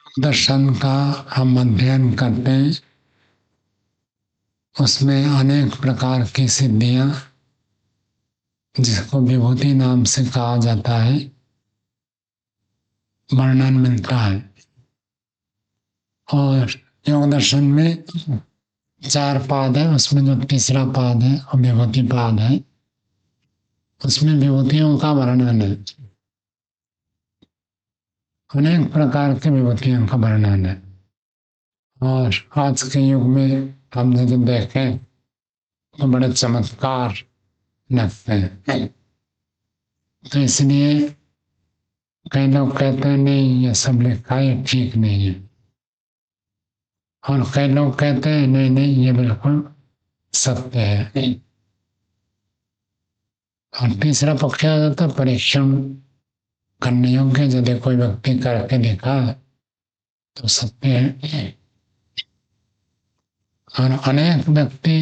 दर्शन का हम अध्ययन करते हैं, उसमें अनेक प्रकार की सिद्धियां, जिसको विभूति नाम से कहा जाता है, वर्णन मिलता है। और योग दर्शन में 4 पाद है, उसमें जो तीसरा पाद है और विभूति पाद है, उसमें विभूतियों का वर्णन है। अनेक प्रकार के विभूतियों का वर्णन है। और आज के युग में हम यदि देखें तो बड़े चमत्कार लगते हैं। तो इसलिए कई लोग कहते हैं नहीं, ये सब लिखा है ठीक नहीं है, और कई लोग कहते हैं नहीं नहीं, ये बिल्कुल सत्य है। और तीसरा पक्ष आ जाता है परीक्षण करने योग्य, यदि कोई व्यक्ति करके दिखा तो सत्य है। और अनेक व्यक्ति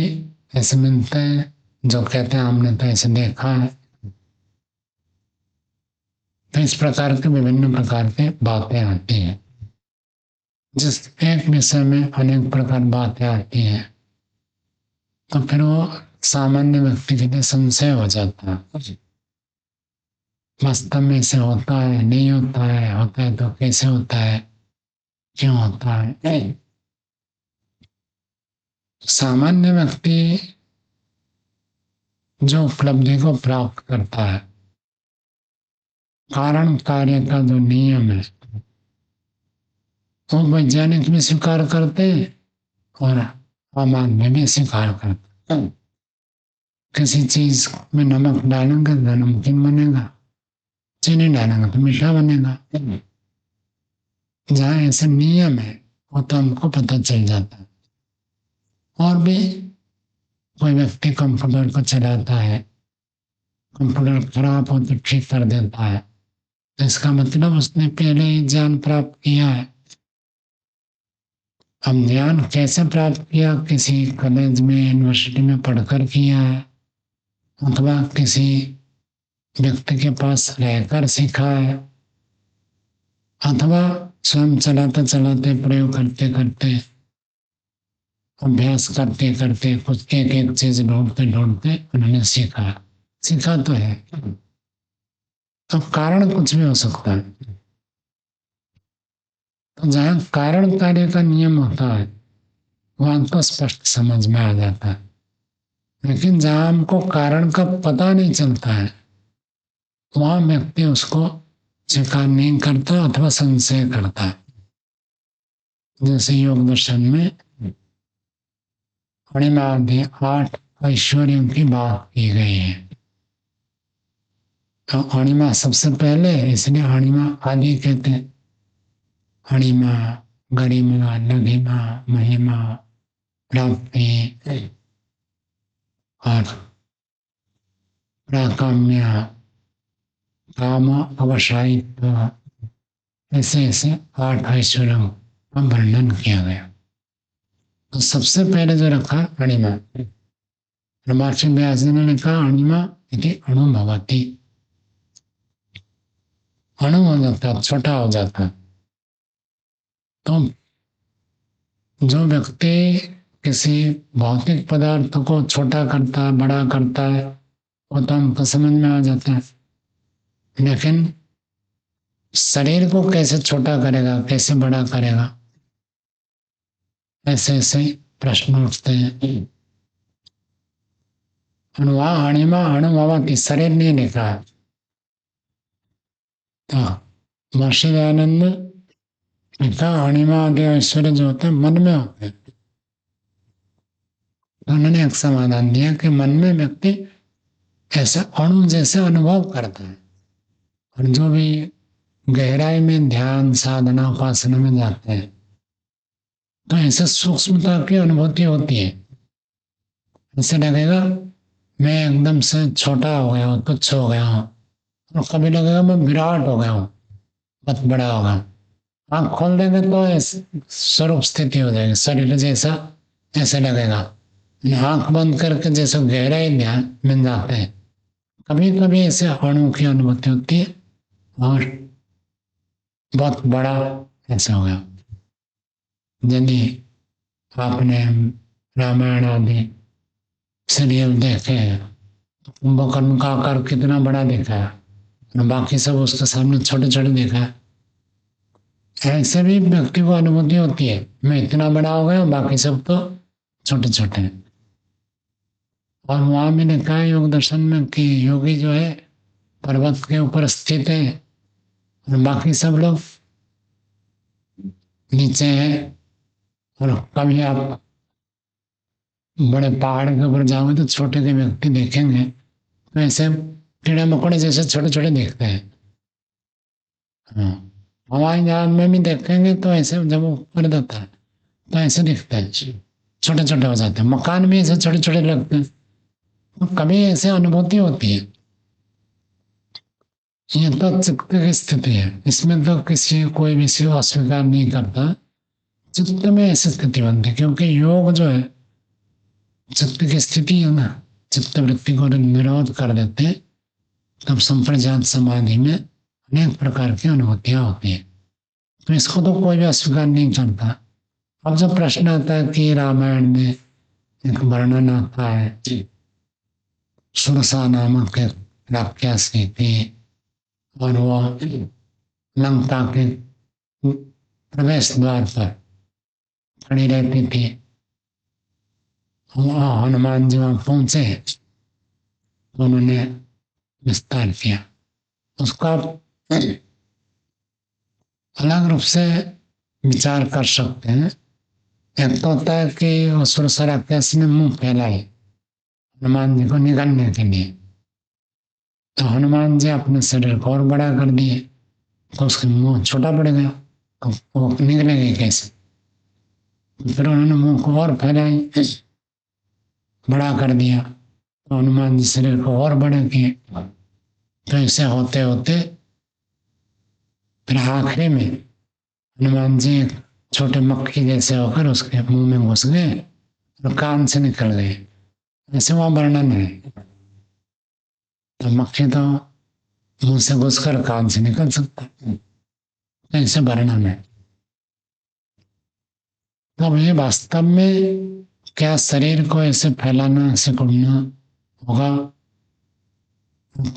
ऐसे मिलते हैं जो कहते हैं हमने तो ऐसे देखा है। तो इस प्रकार के विभिन्न प्रकार के बातें आती हैं। जिस एक विषय में अनेक प्रकार बातें आती हैं तो फिर वो सामान्य व्यक्ति के लिए संशय हो जाता है, वास्तव में ऐसे होता है नहीं होता है, होता है तो कैसे होता है, क्यों होता है। सामान्य व्यक्ति जो उपलब्धि को प्राप्त करता है, कारण कार्य का जो नियम है वो वैज्ञानिक भी स्वीकार करते हैं और अमान्य भी स्वीकार करते हैं। किसी चीज में नमक डालेंगे तो नमकीन बनेगा, चीनी डालेंगे तो मीठा बनेगा। जहाँ ऐसे नियम है वो तो हमको पता चल जाता है। और भी कोई व्यक्ति कंप्यूटर को चलाता है, कंप्यूटर खराब हो तो ठीक कर देता है, तो इसका मतलब उसने पहले ही ज्ञान प्राप्त किया है। अब ज्ञान कैसे प्राप्त किया, किसी कॉलेज में यूनिवर्सिटी में पढ़कर किया है, अथवा किसी व्यक्ति के पास रहकर सीखा है, अथवा स्वयं चलाते चलाते प्रयोग करते करते अभ्यास करते करते कुछ एक एक चीज ढूंढते ढूंढते उन्होंने सीखा तो है। तो कारण कुछ भी हो सकता है। तो जहाँ कारण कार्य का नियम होता है वहां तो स्पष्ट समझ में आ जाता है। लेकिन जहाँ हमको कारण का पता नहीं चलता है वहां व्यक्ति उसको स्वीकार नहीं करता अथवा संशय करता है। जैसे योग दर्शन में अणिमादि 8 ऐश्वर्यों की बात की गई है। तो अणिमा सबसे पहले, इसलिए अणिमा आदि कहते हैं। अणिमा, गरिमा, लघिमा, महिमा, प्राप्ति और प्राकाम्य, काम, अवसायित्व, ऐसे ऐसे 8 ऐश्वर्यों का वर्णन किया गया। तो सबसे पहले जो रखा अणिमा, महर्षि व्यास जी ने लिखा अणिमा इति अणुभवति, अणु हो जाता है, छोटा हो जाता है। तो जो व्यक्ति किसी भौतिक पदार्थ को छोटा करता है, बड़ा करता है, वो तो हमको समझ में आ जाता है। लेकिन शरीर को कैसे छोटा करेगा, कैसे बड़ा करेगा, ऐसे ऐसे प्रश्न उठते हैं। अणुआ अणिमा अणुभवति, शरीर नहीं लिखा है। तो महर्षि दयानंद लिखा अणिमा आदि ऐश्वर्य जो होता है मन में होते हैं। उन्होंने एक समाधान दिया कि मन में व्यक्ति ऐसा अणु जैसे अनुभव करता है, और जो भी गहराई में ध्यान साधना उपासना में जाते हैं तो ऐसे सूक्ष्मता की अनुभूति होती है। ऐसे लगेगा मैं एकदम से छोटा हो गया हूँ, तुच्छ हो गया हूँ, और कभी लगेगा मैं विराट हो गया हूँ, बहुत बड़ा होगा। आँख खोल देंगे तो स्वरूप स्थिति हो जाएगी, शरीर जैसा ऐसे लगेगा। आँख बंद करके जैसे गहराई ध्यान में जाते हैं, कभी कभी ऐसे अणु की अनुभूति होती है और बहुत बड़ा ऐसा होगा। यदि आपने रामायण आदि सीरियल देखे हैं, कुंभकर्ण का आकार कितना बड़ा देखा है और बाकी सब उसके सामने छोटे छोटे देखा है। ऐसे भी व्यक्ति को अनुभूति होती है, मैं इतना बड़ा हो गया, बाकी सब तो छोटे छोटे हैं। और वहां भी लिखा है योग दर्शन में कि योगी जो है पर्वत के ऊपर स्थित है और बाकी सब लोग नीचे हैं। और कभी आप बड़े पहाड़ के ऊपर जाओगे तो छोटे के व्यक्ति देखेंगे तो ऐसे कीड़े मकोड़े जैसे छोटे छोटे दिखते हैं। हाँ, हवाई जहाज में भी देखेंगे तो ऐसे जब वो ऊपर जाता है तो ऐसे दिखते हैं, छोटे छोटे हो जाते हैं। मकान भी ऐसे छोटे छोटे लगते हैं। तो कभी ऐसे अनुभूति होती है। ये तो चित्त की स्थिति है, इसमें तो किसी कोई भी शिव अस्वीकार नहीं करता। चित्त में ऐसी स्थिति बनती है क्योंकि योग जो है चित्त की स्थिति है ना, चित्त वृत्ति को निरोध कर देते हैं, तब संप्रज्ञात समाधि में अनेक प्रकार की अनुभूतियां होती है। तो इसको तो कोई भी अस्वीकार नहीं करता। अब जब प्रश्न आता है कि रामायण में एक वर्णन आता है सुरसा नामक एक राक्षसी थी और वह लंका के प्रवेश द्वार पर खड़ी रहती थी। वहाँ हनुमान जी वहां पहुंचे तो उन्होंने विस्तार किया। उसका अलग रूप से विचार कर सकते हैं। एक तो होता है कि सुरसा राक्षसी ने मुंह फैलाए हनुमान जी को निगलने के लिए, तो हनुमान जी अपने शरीर को और बड़ा कर दिए तो उसका मुंह छोटा पड़ गया, तो वो निकलेंगे कैसे। फिर उन्होंने मुंह को और फैलाई, बड़ा कर दिया, तो हनुमान जी शरीर को और बड़े किए। तो ऐसे होते होते फिर आखिरी में हनुमान जी छोटे मक्खी जैसे होकर उसके मुंह में घुस गए और कान से निकल गए। ऐसे वहां वर्णन है। तो मक्खी तो मुंह से घुसकर कान से निकल सकता है, ऐसे वर्णन है। तब ये वास्तव में क्या शरीर को ऐसे फैलाना सिकुड़ना होगा?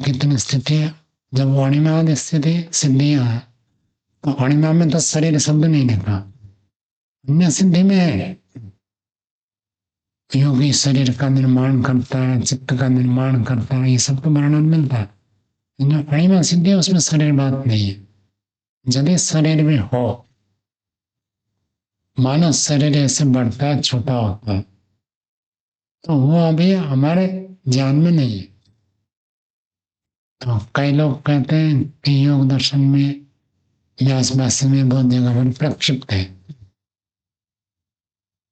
कितनी स्थिति है? जब अणिमा आदि स्थिति सिद्धियां है तो अणिमा में तो शरीर शब्द नहीं लिखा, अन्य सिद्धि में है। योगी शरीर का निर्माण करता है, चित्त का निर्माण करता है, ये सब तो वर्णन मिलता है। जो अणिमा सिद्धि है उसमें शरीर बात नहीं है। यदि शरीर भी हो, मानव शरीर ऐसे बढ़ता है छोटा होता है, तो वो अभी हमारे ज्ञान में नहीं है। तो कई लोग कहते हैं कि योग दर्शन में व्यास भाष्य में बहुत जगह पर प्रक्षिप्त है।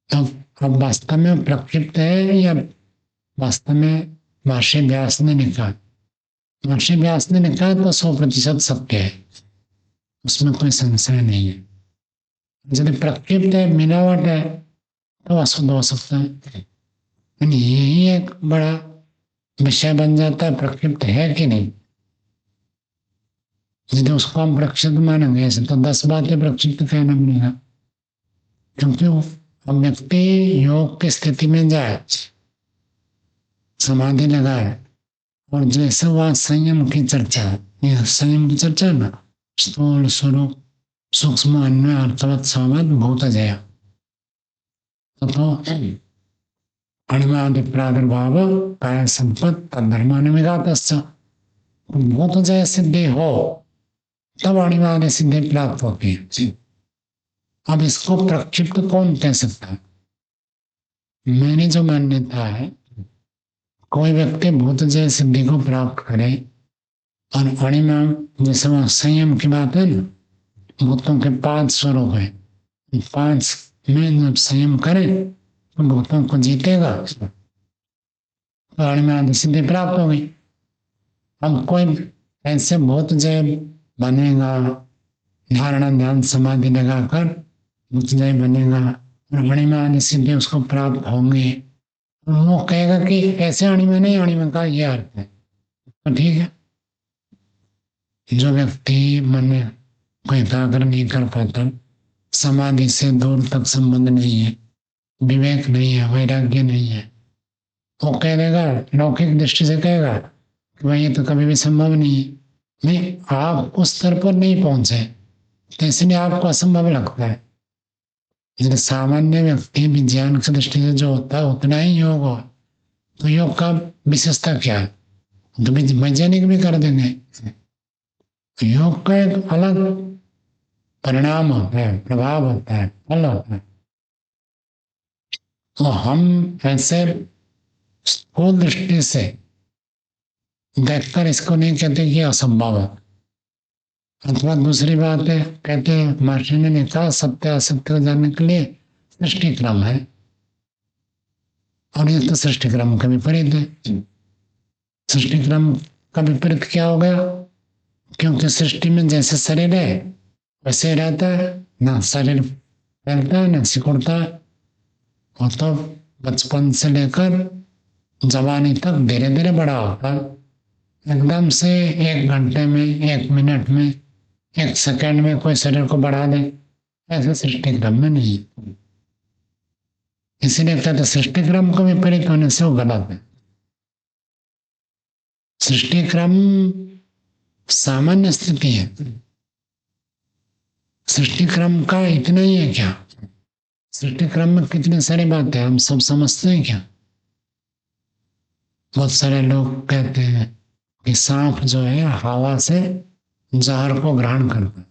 तो अब वास्तव में प्रक्षिप्त है या वास्तव में महर्षि व्यास ने लिखा? महर्षि व्यास ने लिखा तो 100% सत्य है, उसमें कोई संशय नहीं है। यदि प्रक्षिप्त है, मिलावट है, तो अशुद्ध हो सकता है। यही एक बड़ा विषय बन जाता है, प्रक्षिप्त है कि नहीं। यदि उसको हम प्रक्षिप्त मानेंगे ऐसे तो 10 बातें प्रक्षिप्त कहना पड़ेगा। क्योंकि अब व्यक्ति योग की स्थिति में जाए, समाधि लगाए और जैसे वह संयम की चर्चा है, यह संयम की चर्चा ना स्थूल स्वरूप सूक्ष्म अन्य अर्थवत सामत भूत जया तो अणिमादि प्रादुर्भाव काय संपत तद्धर्मानुविघात भूत जय सिद्धि हो तब अणिमादि सिद्धि प्राप्त होती है। अब इसको प्रक्षिप्त कौन कह सकता है? मेरी जो मान्यता है, कोई व्यक्ति भूत जय सिद्धि को प्राप्त करे और अणिमा जैसे वह संयम की बात है ना, भूतों के 5 स्वरूप है, 5 में जब संयम करे तो भूतों को जीतेगा तो अणिमा सिद्धि प्राप्त होगी। अब कोई ऐसे भूत जय बनेगा, धारणा ध्यान समाधि लगाकर भूत जय बनेगा और अणिमा सिद्धि उसको प्राप्त होंगे, वो कहेगा कि ऐसे अणिमा नहीं, अणिमा का ये अर्थ है, तो ठीक है। जो व्यक्ति मन को एकाग्र नहीं कर पाता, समाधि से दूर तक संबंध नहीं है, विवेक नहीं है, वैराग्य नहीं है। वो कह देगा, लौकिक दृष्टि से कहेगा कि भाई ये तो कभी भी संभव नहीं है। नहीं, आप उस स्तर पर नहीं पहुंचे तो इसलिए आपको असंभव लगता है। इसलिए सामान्य व्यक्ति विज्ञान की दृष्टि से जो होता है उतना ही योग हो। तो योग का विशेषता क्या है, तो वैज्ञानिक भी कर देंगे। योग का एक अलग परिणाम होता है, प्रभाव होता है, फल होता है। तो हम ऐसे स्थूल दृष्टि से देखकर इसको नहीं कहते कि असंभव है। अथवा दूसरी बात है, कहते हैं मास्टर ने कहा सत्य असत्य को जानने के लिए सृष्टि क्रम है, और ये तो सृष्टि क्रम का विपरीत है। सृष्टि क्रम का विपरीत क्या हो गया, क्योंकि सृष्टि में जैसे शरीर है वैसे रहता है, ना शरीर फैलता है ना सिकुड़ता है। वो तो बचपन से लेकर जवानी तक धीरे धीरे बड़ा होता है। एकदम से 1 घंटे में, 1 मिनट में, 1 सेकंड में कोई शरीर को बढ़ा दे, ऐसे सृष्टि क्रम में नहीं। इसीलिए कहते सृष्टि क्रम को विपरीत होने से वो गलत है। सृष्टि क्रम सामान्य स्थिति है। सृष्टि क्रम का इतना ही है क्या, सृष्टि क्रम में कितनी सारी बातें हम सब समझते हैं क्या। बहुत सारे लोग कहते हैं कि सांप जो है हवा से जहर को ग्रहण करता है।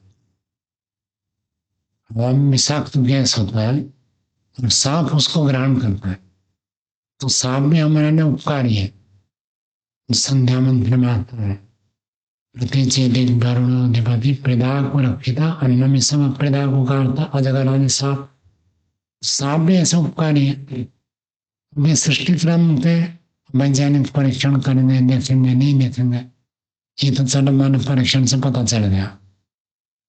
हवा में विषाक्त गैस होता है और सांप उसको ग्रहण करता है। तो सांप भी हमारे लिए उपकारी है। संध्या मंत्र में आता है, प्रतिचेदिक वरुणोधिपति प्रदाग को रक्षिता अन्नमी सम प्रदाग उगारता अजगर आदि सांप। सांप भी ऐसा उपकारी है। वे सृष्टि क्रम के वैज्ञानिक परीक्षण करेंगे, देखेंगे नहीं देखेंगे, ये तो चलो मानव परीक्षण से पता चल गया।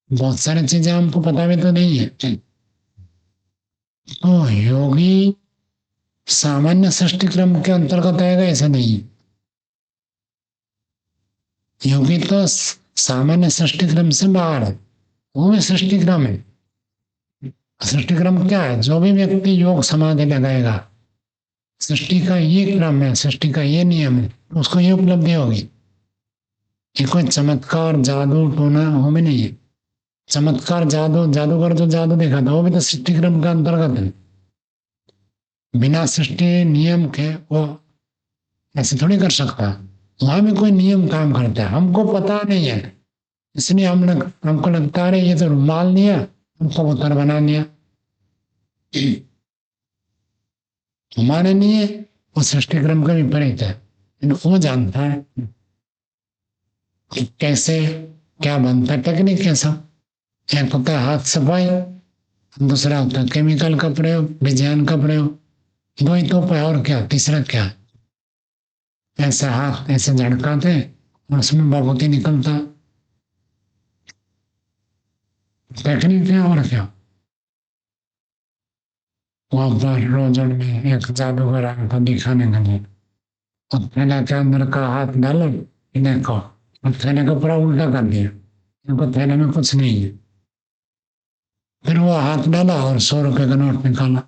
बहुत सारी चीजें हमको पता भी तो नहीं है। तो योगी सामान्य सृष्टि क्रम के अंतर्गत आएगा ऐसा नहीं। योगी तो सामान्य सृष्टि क्रम से बाहर है, वो भी सृष्टि क्रम है। सृष्टि क्रम क्या है, जो भी व्यक्ति योग समाधि लगाएगा, सृष्टि का ये क्रम है, सृष्टि का ये नियम है, उसको ये उपलब्धि होगी। ये कोई चमत्कार जादू टोना वो भी नहीं है। चमत्कार जादू, जादूगर जो जादू देखा था वो भी तो सृष्टि क्रम का अंतर्गत है। बिना सृष्टि नियम के वो ऐसे थोड़ी कर सकता। वहां भी कोई नियम काम करता है, हमको पता नहीं है, इसलिए हमको लगता है ये तो रुमाल लिया, हमको कबूतर बना लिया। हमारे लिए वो सृष्टि क्रम का विपरीत है। वो जानता है कि कैसे क्या बनता है, टेक्निक कैसा। एक होता है हाथ सफाई, दूसरा होता है केमिकल का प्रयोग, विज्ञान का प्रयोग। दो ही तो है, और क्या, तीसरा क्या। ऐसे हाथ ऐसे झड़काते और उसमें भभूति निकलता, टेक्निक है और क्या। वहां पर रोजन में एक जादूगर आया था दिखाने के लिए, और थैले के अंदर का हाथ डालो, देखो, और थैले को पूरा उल्टा कर दिया, इनको थैले में कुछ नहीं है। फिर वो हाथ डाला और 100 रुपए का नोट निकाला।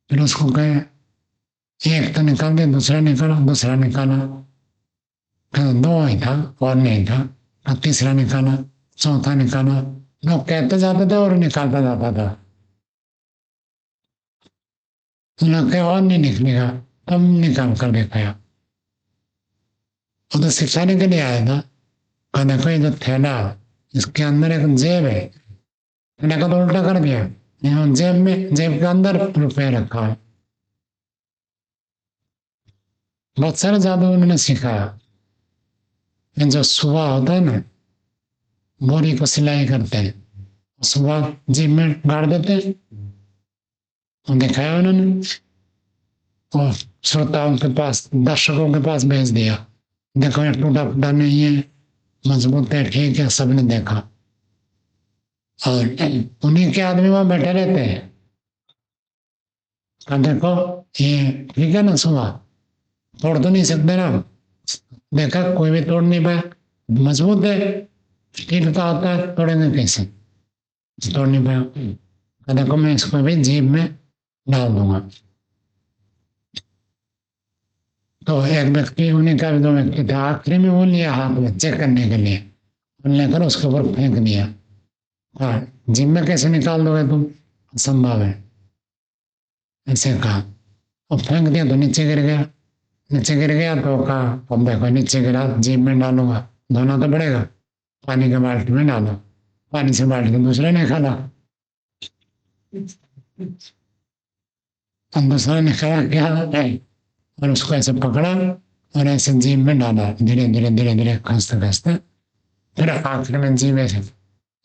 फिर उसको कहे एक तो निकाल दे, दूसरा निकाला, दूसरा निकाला, फिर 2 ही था और नहीं था, और तीसरा निकाला, चौथा निकाला। लोग कहते जाते थे और निकालता जाता था। लोग कहे और नहीं निकलेगा, तब निकाल कर दिखाया। वो तो सिखाने के लिए आया था। कहा देखो ये जो थैला, इसके अंदर एक जेब है, थैला का तो उल्टा कर दिया, यहाँ जेब में, जेब के अंदर रुपये रखा है। बहुत सारे जादू उन्होंने सिखाया। जो सुबह होता है ना, बोरी को सिलाई करते हैं, सुबह जेब में गाड़ देते हैं, दिखाया उन्होंने, और श्रोताओं के पास, दर्शकों के पास भेज दिया, देखो ये टूटा फूटा नहीं है, मजबूत है, ठीक है, सबने देखा। और उन्हीं के आदमी वहां बैठे रहते हैं, देखो ये ठीक है ना, सुबह तोड़ तो नहीं सकते ना, देखा कोई भी तोड़ नहीं पाया, मजबूत है, स्टील का होता है, तोड़ेंगे कैसे। तोड़ नहीं पाया, कहता को मैं इसको भी जीभ में डाल दूंगा। तो एक व्यक्ति, उन्हीं का भी दो व्यक्ति थे, आखिरी में वो लिया हाथ में चेक करने के लिए, और लेकर उसके ऊपर फेंक दिया। हाँ, जीभ में कैसे निकाल दोगे तुम, असंभव है, ऐसे कहा। और फेंक दिया तो नीचे गिर गया। नीचे गिर गया तो कहा अब देखो नीचे गिरा, जीभ में डालूंगा, धोना तो पड़ेगा, पानी के बाल्टी में डालो। पानी से बाल्टी दूसरे ने खाला, और दूसरे ने खाया क्या है, और उसको ऐसे पकड़ा और ऐसे जीभ में डाला, धीरे धीरे धीरे धीरे खसते खसते, फिर आखिर में जीभ ऐसे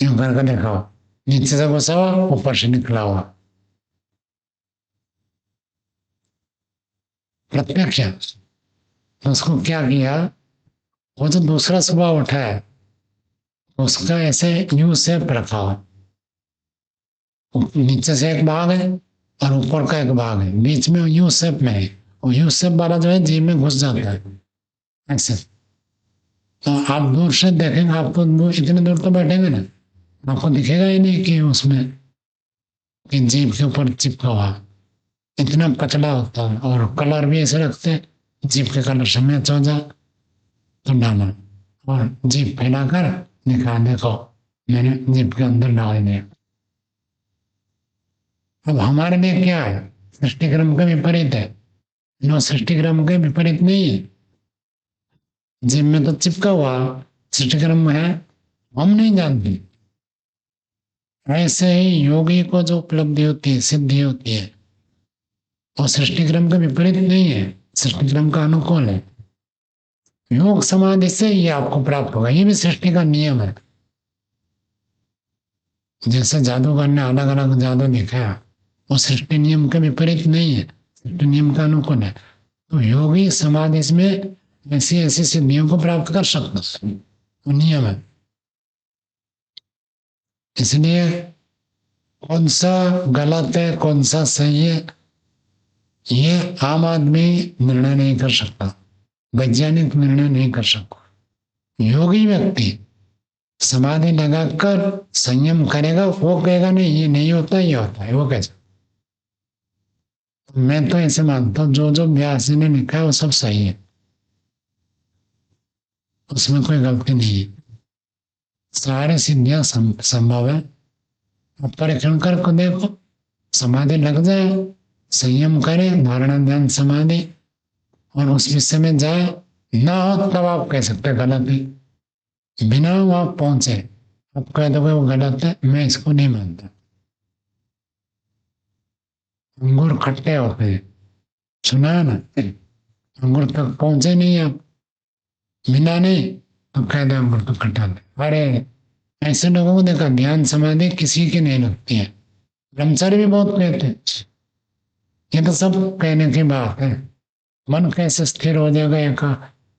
यूं करके देखा, नीचे से घुसा हुआ, ऊपर से निकला हुआ, प्रत्यक्ष। तो उसको क्या किया, वो जो दूसरा सुबह उठा है उसका ऐसे यू शेप रखा हुआ, नीचे से एक भाग है और ऊपर का एक भाग है, बीच में यू शेप में है, और यू शेप वाला जो है जीभ में घुस जाता है ऐसे। तो आप दूर से देखेंगे, आपको इतने दूर तो बैठेंगे ना, आपको दिखेगा ही नहीं कि उसमें कि जीभ के ऊपर चिपका हुआ, इतना पतला होता है। और कलर भी ऐसे रखते हैं, जीभ के कलर से मैच हो जाए तो डालना, और जीभ फैलाकर दिखा, देखो मैंने जीभ के अंदर डाल दिया। अब हमारे लिए क्या है, सृष्टि क्रम के विपरीत है, नो सृष्टि क्रम के विपरीत नहीं है। जीभ में तो चिपका हुआ, सृष्टि क्रम में है, हम नहीं जानते। ऐसे ही योगी को जो उपलब्धि होती है, सिद्धि होती है, वो सृष्टि क्रम के विपरीत नहीं है, सृष्टि क्रम का अनुकूल है। योग समाधि से ये आपको प्राप्त होगा, ये भी सृष्टि का नियम है। जैसे जादूगर ने अलग अलग जादू दिखाया, वो सृष्टि नियम के विपरीत नहीं है, सृष्टि नियम का अनुकूल है। तो योगी समाधि में ऐसी ऐसी सिद्धियों को प्राप्त कर सकता, वो नियम है। इसलिए कौन सा गलत है कौन सा सही है, ये आम आदमी निर्णय नहीं कर सकता, वैज्ञानिक निर्णय नहीं कर सकता। योगी व्यक्ति समाधि लगाकर संयम करेगा, वो कहेगा नहीं ये नहीं होता, ये होता है, वो कैसे। मैं तो ऐसे मानता हूँ जो जो व्यास जी ने लिखा है वो सब सही है, उसमें कोई गलती नहीं है, सारे सिद्धियां संभव है। अब परीक्षण करके देखो, समाधि लग जाए, संयम करे, धारणा ध्यान समाधि, और उस विषय में जाए ना हो तब आप कह सकते गलत है। बिना वहां पहुंचे आप कह दोगे वो गलत है, मैं इसको नहीं मानता। अंगूर खट्टे होते हैं, सुना है ना, अंगूर तक पहुंचे नहीं आप, बिना नहीं तो कह दो अंगूर तो खट्टा है। अरे ऐसे लोगों को देखा, ध्यान समाधि किसी की नहीं लगती है, ब्रह्मचारी भी बहुत कहते हैं, ये तो सब कहने की बात है। मन कैसे स्थिर हो जाएगा, एक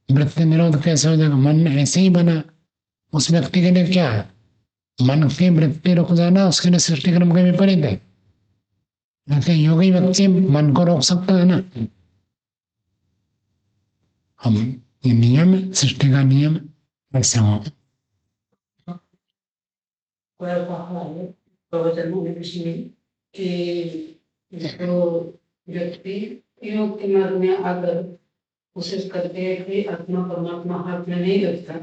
वृत्ति निरोध कैसे हो जाएगा, मन ऐसे ही बना, उस व्यक्ति के लिए क्या है, मन की वृत्ति रुक जाना उसके लिए सृष्टि क्रम के विपरीत है। लेकिन योगी व्यक्ति मन को रोक सकता है ना, हम ये नियम है, सृष्टि का नियम ऐसे हो। प्रवचन में इसमें कि जो व्यक्ति योग के मार्ग में आकर कोशिश करते हैं कि आत्मा परमात्मा हाथ में नहीं लगता,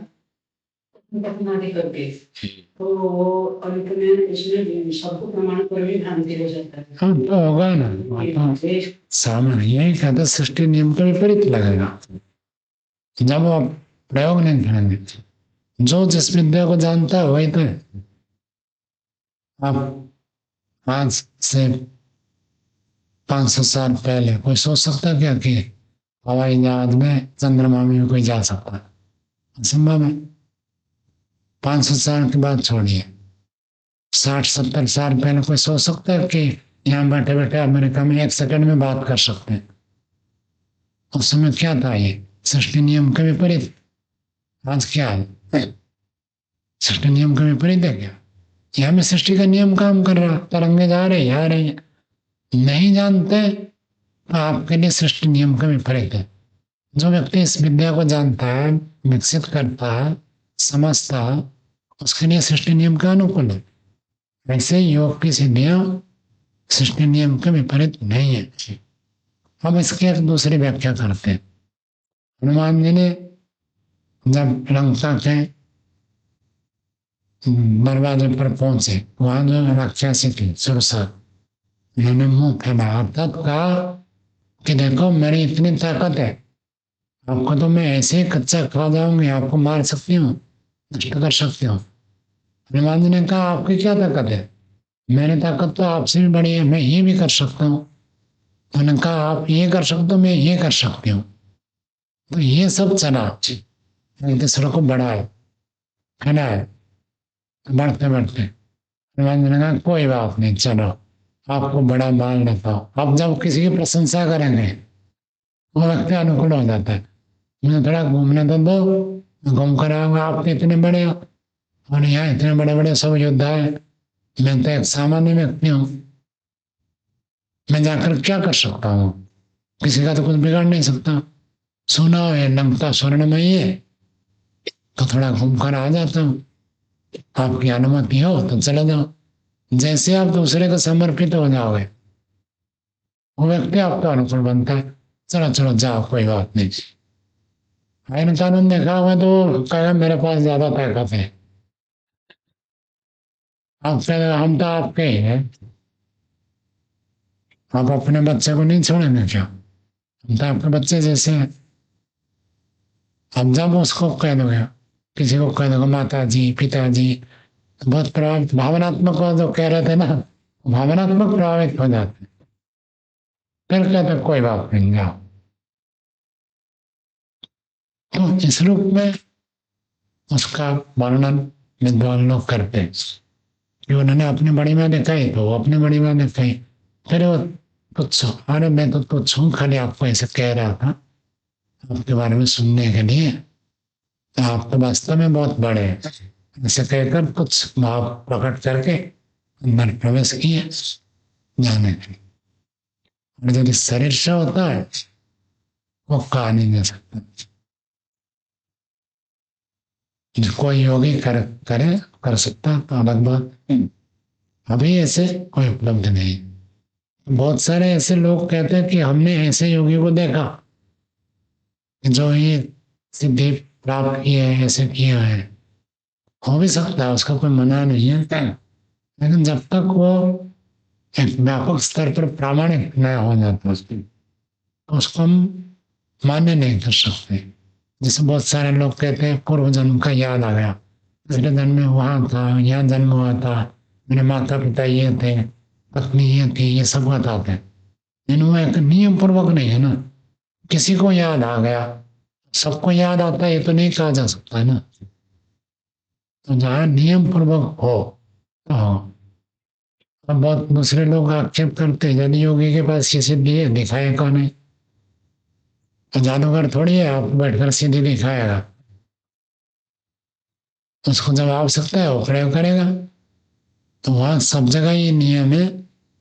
समाधि करके, तो वो अंत में इसमें सबको प्रमाण पर भी भ्रांति हो जाता है। हाँ तो होगा ना, तो सामान्य यही कहता, सृष्टि नियम के विपरीत लगेगा जब आप प्रयोग नहीं करेंगे। जो जिस विद्या को जानता है वही तो है। आप आज से 500 साल पहले कोई सोच सकता क्या कि हवाई जहाज में चंद्रमा में कोई जा सकता है, असंभव है। 500 साल के बाद छोड़िए, 60-70 साल पहले कोई सोच सकता है कि यहाँ बैठे बैठे अमेरिका में 1 सेकंड में बात कर सकते हैं। उस समय क्या था, ये सृष्टि नियम के विपरीत। आज क्या है, सृष्टि नियम के विपरीत है क्या, यहाँ में सृष्टि का नियम काम कर रहा, तरंगे जा रहे आ रही है, नहीं जानते तो आपके लिए सृष्टि नियम का विपरीत है। जो व्यक्ति इस विद्या को जानता है, विकसित करता है, समझता है, उसके लिए सृष्टि नियम का अनुकूल है। ऐसे योग की सिद्धियां सृष्टि नियम के विपरीत नहीं है। हम इसकी एक दूसरी व्याख्या करते हैं। हनुमान जी ने जब लंका के दरवाजे पर पहुंचे, वहां जो राक्षसी थी सुरसा, उन्होंने मुंह फैलाया, तब कहा कि देखो मेरी इतनी ताकत है, आपको तो मैं ऐसे ही कच्चा खा जाऊंगी, आपको मार सकती हूँ, नष्ट कर सकती हूँ। हनुमान जी ने कहा आपकी क्या ताकत है? मेरी ताकत तो आपसे भी बड़ी है, मैं ये भी कर सकता हूँ। उन्होंने कहा आप ये कर सकते हो, मैं ये कर सकती हूँ। तो ये सब चला, एक दूसरे को बढ़ाए फैलाए, बढ़ते बढ़ते हनुमान जी ने कहा कोई बात नहीं, चलो आपको बड़ा मान लेता हूँ। अब जब किसी की प्रशंसा करेंगे वो व्यक्ति अनुकूल हो जाता है, मुझे थोड़ा घूमने तो दो, मैं घूम कर आऊंगा, आप तो इतने बड़े हो और यहाँ इतने बड़े बड़े सब योद्धा है, मैं तो एक सामान्य व्यक्ति हूँ, मैं जाकर क्या कर सकता हूँ? किसी का तो कुछ बिगाड़ नहीं सकता। सुना है लंका स्वर्णमयी है, तो थोड़ा घूम कर आ जाता हूँ, आपकी अनुमति हो तो चले जाओ। जैसे आप दूसरे को समर्पित हो जाओगे, वो व्यक्ति आपका अनुकूल बनता है, चलो चलो जाओ कोई बात नहीं। आयन कानून देखा हुआ तो कहेगा मेरे पास ज्यादा ताकत है, आप कहेगा हम तो आपके ही हैं, आप अपने बच्चे को नहीं छोड़ेंगे क्या? हम तो आपके बच्चे जैसे हैं। अब जब उसको कह दोगे, किसी को कह दोगे माता जी पिताजी, तो बहुत प्रभावित, भावनात्मक जो कह रहे थे ना, भावनात्मक प्रभावित हो जाते, फिर कहते कोई बात नहीं जाओ। तो इस रूप में उसका वर्णन विद्वान लोग करते हैं कि उन्होंने अपनी बड़ी माँ दिखाई तो वो अपनी बड़ी माँ दिखाई, फिर वो तुच्छ, अरे मैं तो तुच्छ हूँ, खाली आपको ऐसे कह रहा था आपके बारे में सुनने के लिए, तो आप तो वास्तव में बहुत बड़े हैं, ऐसे कहकर कुछ भाव प्रकट करके अंदर प्रवेश किए जाने के लिए। और यदि शरीर से होता है वो कहा नहीं जा सकता, कोई योगी करे कर सकता तो अलग बात, अभी ऐसे कोई उपलब्ध नहीं। बहुत सारे ऐसे लोग कहते हैं कि हमने ऐसे योगी को देखा जो ये सिद्धि प्राप्त किए है, ऐसे किया है, हो भी सकता है, उसका कोई मना नहीं है, लेकिन जब तक वो एक व्यापक स्तर पर प्रामाणिक न हो जाता तो उसको हम मान्य नहीं कर सकते। जैसे बहुत सारे लोग कहते हैं पूर्व जन्म का याद आ गया, पिछले जन्म में वहां था, यहाँ जन्म हुआ था, मेरे माता पिता ये थे, पत्नी ये थी, ये सब बताते हैं, लेकिन वो एक नियम पूर्वक नहीं है ना। किसी को याद आ गया, सबको याद आता है ये तो नहीं कहा जा सकता है ना। तो जहाँ नियम पूर्वक हो तो हो। अब बहुत दूसरे लोग आक्षेप करते हैं यदि योगी के पास ये सिद्धि है, दिखाए कौन है? तो जादूगर थोड़ी है आप बैठकर सिद्धि दिखाएगा, उसको जब आवश्यकता है वो प्रयोग करेगा। तो वहां सब जगह ये नियम है,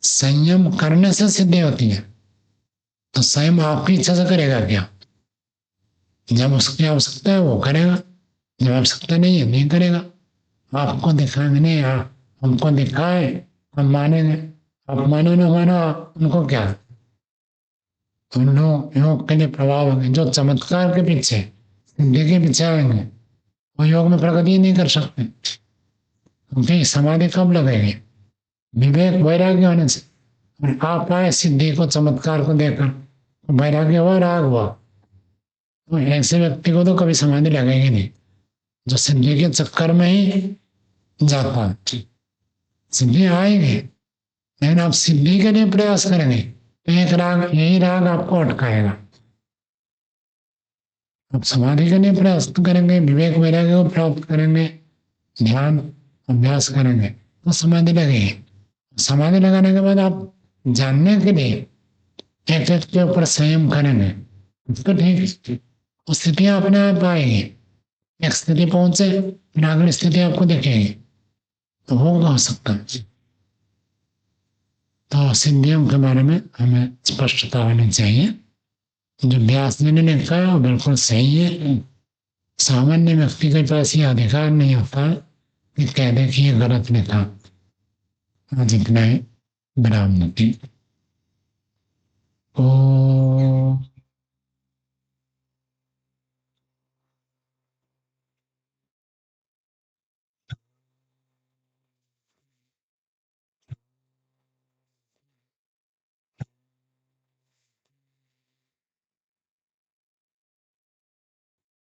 संयम करने से सिद्धि होती है। तो संयम आपकी इच्छा से करेगा क्या? जब उसकी आवश्यकता है वो करेगा, जब आवश्यकता नहीं है नहीं करेगा। आपको दिखाएंगे नहीं, हमको दिखाए हम मानेंगे, आप मानो ना मानो उनको क्या, उन लोग योग के लिए प्रभाव होंगे जो चमत्कार के पीछे सिद्धि के पीछे आएंगे, वो योग में प्रगति नहीं कर सकते, क्योंकि समाधि कब लगेगी? विवेक वैराग्य होने से। और आप आए सिद्धि को चमत्कार को देखकर, तो वैराग्य हुआ राग हुआ, तो ऐसे व्यक्ति को तो कभी समाधि लगेगी नहीं, जो सिद्धि के चक्कर में ही जाता है। सिद्धि आएगी, लेकिन आप सिद्धि के लिए प्रयास करेंगे तो एक राग, यही राग आपको अटकाएगा। आप समाधि के लिए प्रयास करेंगे, विवेक वैराग्य को प्राप्त करेंगे, ध्यान अभ्यास करेंगे तो समाधि लगेगी। समाधि लगाने के बाद आप जानने के लिए एक एक के ऊपर संयम करेंगे तो ठीक स्थितियां अपने आप आएगी। एक स्थिति पहुंचे फिर अगली स्थिति आपको दिखेगी, तो वो हो सकता है। तो सिद्धियों के बारे में हमें स्पष्टता होनी चाहिए। जो व्यास जी ने लिखा है वो बिल्कुल सही है। सामान्य व्यक्ति के पास ये अधिकार नहीं होता कि कह दे कि ये गलत लिखा। आज इतना ही। विराम देते। ओ